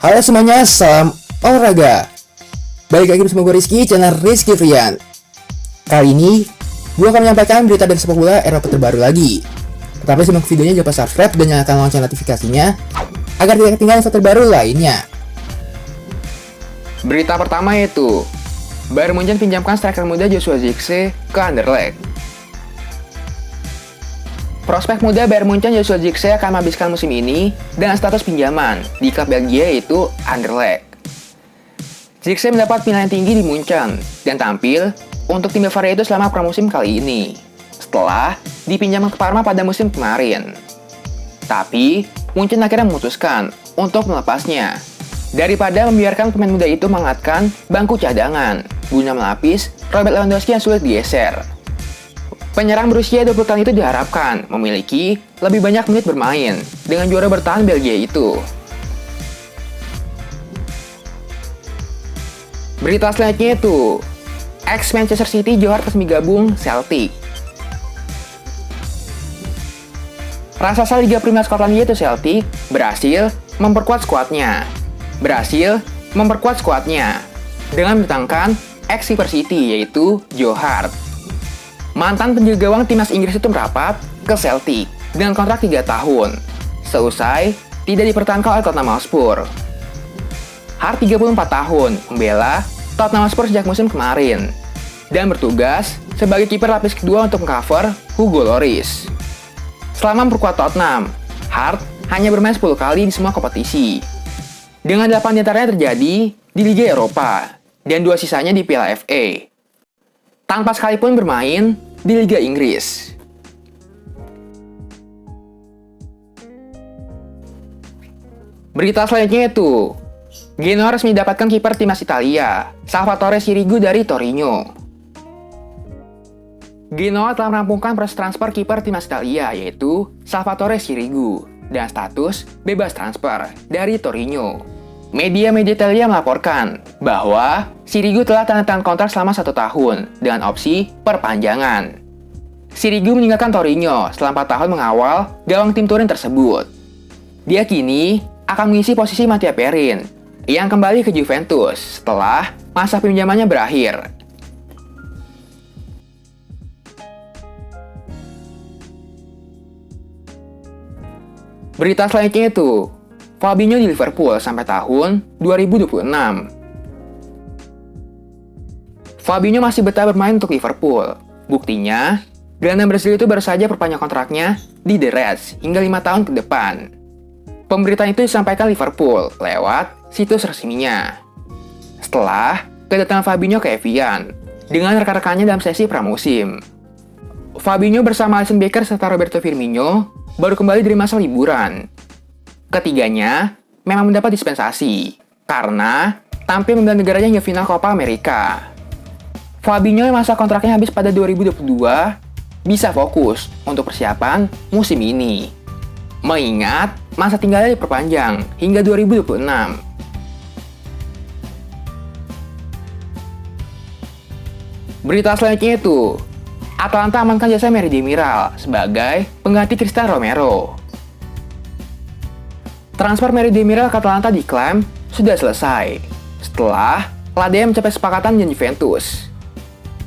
Halo semuanya, salam olahraga. Balik lagi bersama gue Rizky, channel Rizky Frian. Kali ini, gue akan menyampaikan berita dari sepak bola Eropa terbaru lagi. Tetapi simak videonya, jangan lupa subscribe dan nyalakan lonceng notifikasinya agar tidak ketinggalan info terbaru lainnya. Berita pertama yaitu Bayern Munchen pinjamkan striker muda Joshua Zirkzee ke Anderlecht. Prospek muda Bayern Munchen Joshua Zirkzee akan menghabiskan musim ini dengan status pinjaman di klub Belgia yaitu Anderlecht. Zirkzee mendapat penilaian tinggi di Munchen dan tampil untuk tim Bavaria itu selama pramusim kali ini, setelah dipinjamkan ke Parma pada musim kemarin. Tapi, Munchen akhirnya memutuskan untuk melepasnya, daripada membiarkan pemain muda itu mengangkatkan bangku cadangan guna melapis Robert Lewandowski yang sulit digeser. Penyerang berusia 20 tahun itu diharapkan memiliki lebih banyak menit bermain dengan juara bertahan Belgia itu. Berita selanjutnya itu, ex-Manchester City Joe Hart resmi gabung Celtic. Raksasa Liga Premier Skotlandia itu Celtic berhasil memperkuat skuadnya dengan mendatangkan ex-Liverpool City yaitu Joe Hart. Mantan penjaga gawang timnas Inggris itu merapat ke Celtic dengan kontrak 3 tahun, seusai tidak dipertahankan oleh Tottenham Hotspur. Hart 34 tahun, membela Tottenham Hotspur sejak musim kemarin, dan bertugas sebagai kiper lapis kedua untuk mengcover Hugo Lloris. Selama memperkuat Tottenham, Hart hanya bermain 10 kali di semua kompetisi, dengan 8 diantaranya terjadi di Liga Eropa, dan 2 sisanya di Piala FA. Tanpa sekalipun bermain di Liga Inggris. Berita selanjutnya itu, Genoa resmi mendapatkan kiper timnas Italia, Salvatore Sirigu dari Torino. Genoa telah merampungkan proses transfer kiper timnas Italia yaitu Salvatore Sirigu dan status bebas transfer dari Torino. Media-media Italia melaporkan bahwa Sirigu telah tanda tangan kontrak selama 1 tahun dengan opsi perpanjangan. Sirigu meninggalkan Torino setelah 4 tahun mengawal gawang tim Turin tersebut. Dia kini akan mengisi posisi Mattia Perin yang kembali ke Juventus setelah masa pinjamannya berakhir. Berita selanjutnya itu, Fabinho di Liverpool sampai tahun 2026. Fabinho masih betah bermain untuk Liverpool. Buktinya, gelandang Brasil itu baru saja perpanjang kontraknya di The Reds hingga 5 tahun ke depan. Pemberitaan itu disampaikan Liverpool lewat situs resminya. Setelah kedatangan Fabinho ke Evian dengan rekan-rekannya dalam sesi pramusim. Fabinho bersama Alisson Becker serta Roberto Firmino baru kembali dari masa liburan. Ketiganya memang mendapat dispensasi karena tampil membela negaranya hingga final Copa America. Fabinho yang masa kontraknya habis pada 2022 bisa fokus untuk persiapan musim ini, mengingat masa tinggalnya diperpanjang hingga 2026. Berita selanjutnya itu, Atalanta amankan jasa Merih Demiral sebagai pengganti Cristian Romero. Transfer Merih Demiral ke Atalanta diklaim sudah selesai setelah Ladea mencapai kesepakatan dengan Juventus.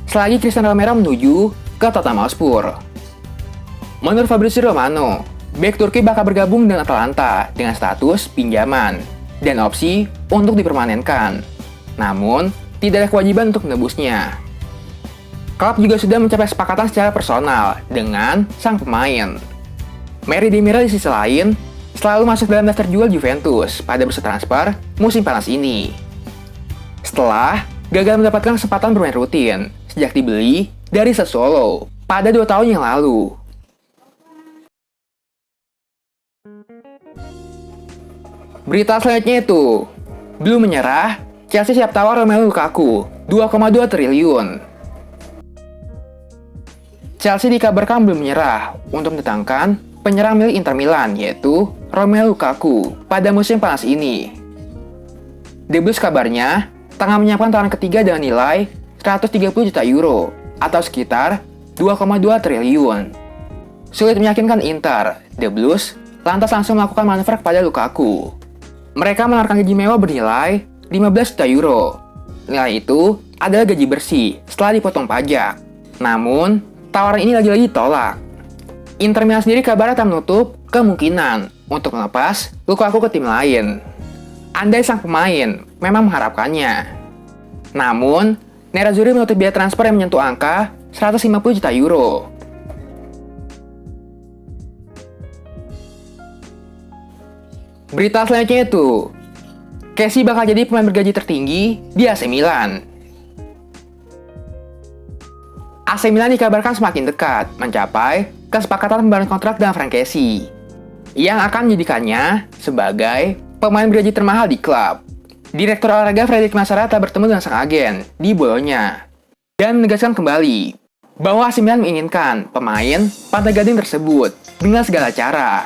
Selagi Cristian Romero menuju ke Tottenham Hotspur. Menurut Fabrizio Romano, bek Turki bakal bergabung dengan Atalanta dengan status pinjaman dan opsi untuk dipermanenkan. Namun, tidak ada kewajiban untuk menebusnya. Klub juga sudah mencapai kesepakatan secara personal dengan sang pemain. Merih Demiral di sisi lain selalu masuk dalam daftar jual Juventus pada bursa transfer musim panas ini. Setelah gagal mendapatkan kesempatan bermain rutin sejak dibeli dari Sassuolo pada 2 tahun yang lalu. Berita selanjutnya itu, belum menyerah, Chelsea siap tawar Romelu Lukaku 2,2 triliun. Chelsea dikabarkan belum menyerah untuk mendatangkan penyerang milik Inter Milan yaitu Romelu Lukaku pada musim panas ini. The Blues kabarnya tengah menyiapkan tawaran ketiga dengan nilai 130 juta euro atau sekitar 2,2 triliun. Sulit meyakinkan Inter, The Blues lantas langsung melakukan manuver kepada Lukaku. Mereka menawarkan gaji mewah bernilai 15 juta euro. Nilai itu adalah gaji bersih setelah dipotong pajak. Namun, tawaran ini lagi-lagi ditolak. Inter Milan sendiri kabarnya tak menutup kemungkinan untuk melepas Lukaku ke tim lain. Andai sang pemain memang mengharapkannya. Namun, Nerazzurri menutup biaya transfer yang menyentuh angka 150 juta euro. Berita selanjutnya itu, Kessie bakal jadi pemain bergaji tertinggi di AC Milan. AC Milan dikabarkan semakin dekat mencapai kesepakatan pembayaran kontrak dengan Frank Kessie, yang akan menjadikannya sebagai pemain bergaji termahal di klub. Direktur olahraga Frederick Massara telah bertemu dengan sang agen di Bologna dan menegaskan kembali bahwa AC Milan menginginkan pemain pantai gading tersebut dengan segala cara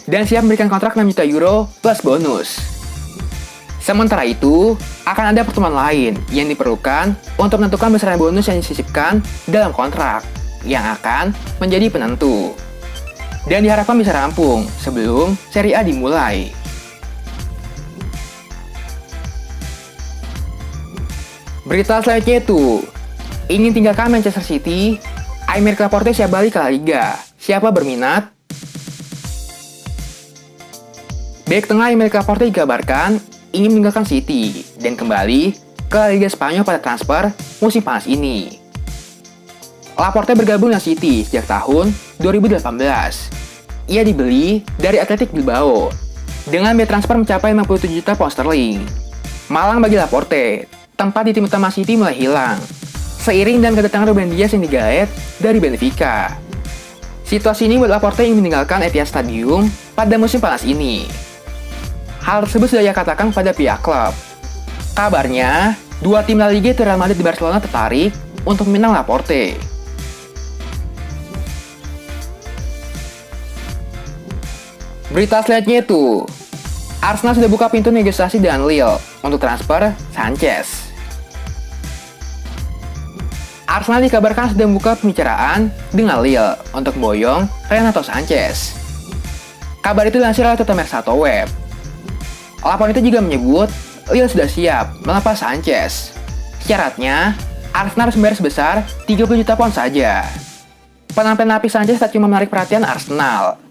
dan siap memberikan kontrak 6 juta euro plus bonus. Sementara itu, akan ada pertemuan lain yang diperlukan untuk menentukan besaran bonus yang disisipkan dalam kontrak yang akan menjadi penentu. Dan diharapkan bisa rampung sebelum Serie A dimulai. Berita selanjutnya itu, ingin tinggalkan Manchester City, Aymeric Laporte siap balik ke La Liga. Siapa berminat? Bek tengah Aymeric Laporte dikabarkan ingin meninggalkan City dan kembali ke La Liga Spanyol pada transfer musim panas ini. Laporte bergabung dengan City sejak tahun 2018. Ia dibeli dari Athletic Bilbao dengan biaya transfer mencapai 57 juta pound sterling. Malang bagi Laporte, tempat di tim utama City mulai hilang seiring dan kedatangan Ruben Dias yang digaet dari Benfica. Situasi ini membuat Laporte ingin meninggalkan Etihad Stadium pada musim panas ini. Hal tersebut sudah ia katakan pada pihak klub. Kabarnya, dua tim La Liga Real Madrid di Barcelona tertarik untuk meminang Laporte. Berita selanjutnya itu, Arsenal sudah buka pintu negosiasi dengan Lille untuk transfer Sanchez. Arsenal dikabarkan sudah membuka pembicaraan dengan Lille untuk boyong Renato Sanchez. Kabar itu dilansir oleh Tottenham Web. Laporan itu juga menyebut Lille sudah siap melepas Sanchez. Syaratnya, Arsenal harus membayar sebesar 30 juta pound saja. Penampilan apik Sanchez tak cuma menarik perhatian Arsenal.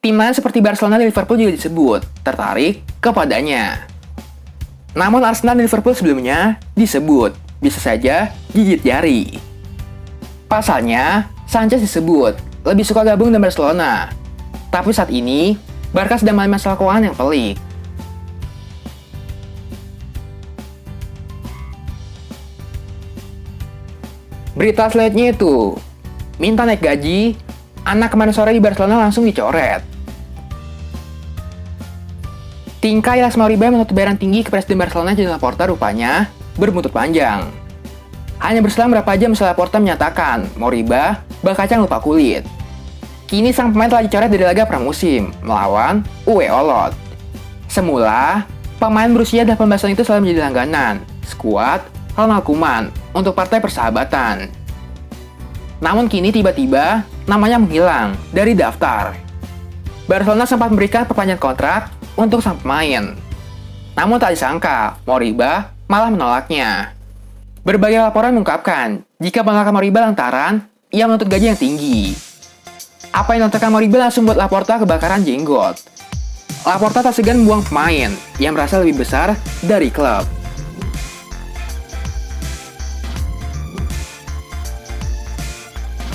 Tim lain seperti Barcelona dan Liverpool juga disebut tertarik kepadanya. Namun Arsenal dan Liverpool sebelumnya disebut bisa saja gigit jari. Pasalnya, Sanchez disebut lebih suka gabung dengan Barcelona. Tapi saat ini, Barca sedang mengalami masalah keuangan yang pelik. Berita selanjutnya itu, minta naik gaji, anak kemarin sore di Barcelona langsung dicoret. Tingkah Illas Moriba menuntut bayaran tinggi ke Presiden Barcelona Joan Laporta rupanya berbuntut panjang. Hanya berselang berapa jam setelah Laporta menyatakan Moriba bakal lupa kulit. Kini sang pemain telah dicoret dari laga pramusim melawan UE Olot. Semula, pemain berusia 18 tahun itu selalu menjadi langganan skuad Ronald Koeman untuk Partai Persahabatan. Namun kini tiba-tiba namanya menghilang dari daftar. Barcelona sempat memberikan perpanjangan kontrak untuk sang pemain. Namun tak disangka, Moriba malah menolaknya. Berbagai laporan mengungkapkan jika penolakan Moriba lantaran ia menuntut gaji yang tinggi. Apa yang dilontarkan Moriba langsung buat Laporta kebakaran jenggot. Laporta tak segan membuang pemain yang merasa lebih besar dari klub.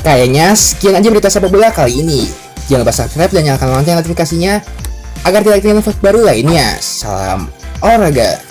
Kayaknya sekian aja berita sepak bola kali ini. Jangan lupa subscribe dan nyalakan lonceng notifikasinya agar tidak ketinggalan info baru lainnya. Salam olahraga.